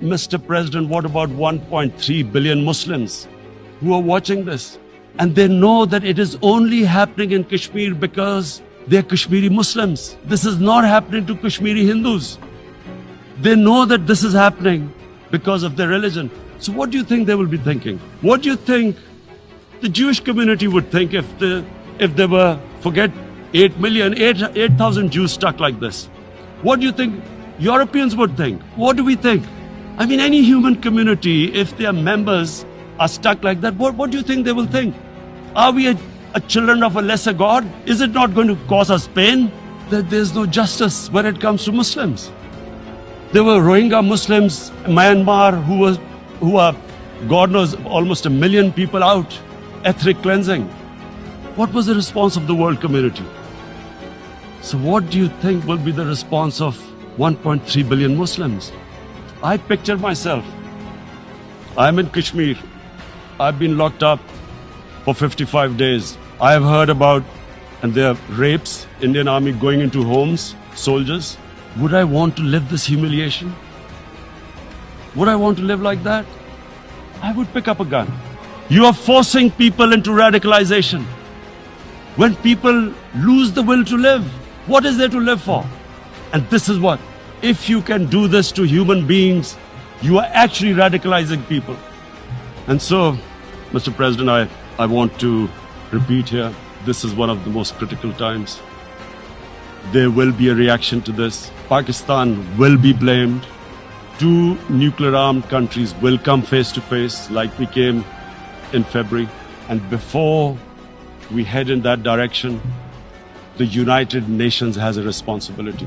Mr. President, what about 1.3 billion Muslims who are watching this? And they know that it is only happening in Kashmir because they're Kashmiri Muslims. This is not happening to Kashmiri Hindus. They know that this is happening because of their religion. So what do you think they will be thinking? What do you think the Jewish community would think if there were, forget 8,000 Jews stuck like this? What do you think Europeans would think? What do we think? I mean, any human community, if their members are stuck like that, what do you think they will think? Are we a children of a lesser God? Is it not going to cause us pain? That there's no justice when it comes to Muslims. There were Rohingya Muslims in Myanmar who are, God knows, almost 1 million people out, ethnic cleansing. What was the response of the world community? So what do you think will be the response of 1.3 billion Muslims? I picture myself. I'm in Kashmir. I've been locked up for 55 days. I have heard about, and there are rapes, Indian Army going into homes, soldiers. Would I want to live this humiliation? Would I want to live like that? I would pick up a gun. You are forcing people into radicalization. When people lose the will to live, what is there to live for? And this is what, if you can do this to human beings, you are actually radicalizing people. And so, Mr. President, I want to repeat here, this is one of the most critical times. There will be a reaction to this. Pakistan will be blamed. Two nuclear-armed countries will come face to face like we came in February. And before we head in that direction, the United Nations has a responsibility.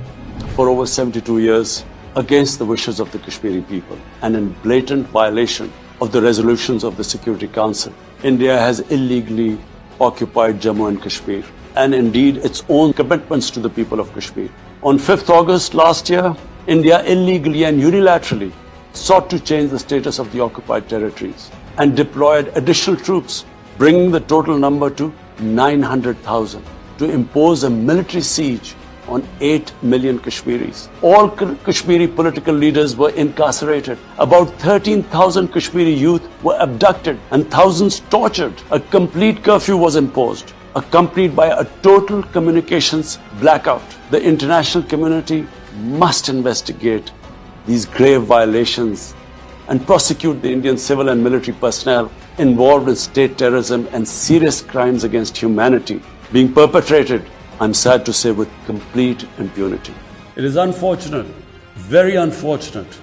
For over 72 years, against the wishes of the Kashmiri people and in blatant violation of the resolutions of the Security Council, India has illegally occupied Jammu and Kashmir and indeed its own commitments to the people of Kashmir. On 5th August last year, India illegally and unilaterally sought to change the status of the occupied territories and deployed additional troops, bringing the total number to 900,000, to impose a military siege on 8 million Kashmiris. All Kashmiri political leaders were incarcerated. About 13,000 Kashmiri youth were abducted and thousands tortured. A complete curfew was imposed, accompanied by a total communications blackout. The international community must investigate these grave violations and prosecute the Indian civil and military personnel involved in state terrorism and serious crimes against humanity being perpetrated, I'm sad to say, with complete impunity. It is unfortunate, very unfortunate,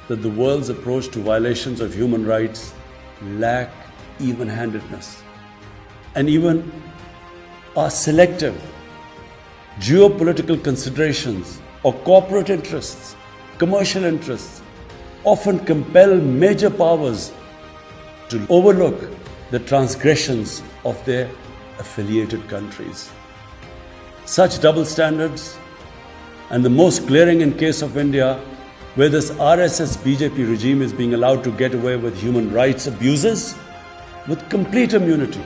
that the world's approach to violations of human rights lack even-handedness and even are selective. Geopolitical considerations or corporate interests, commercial interests, often compel major powers to overlook the transgressions of their affiliated countries. Such double standards, and the most glaring in case of India, where this RSS-BJP regime is being allowed to get away with human rights abuses with complete immunity.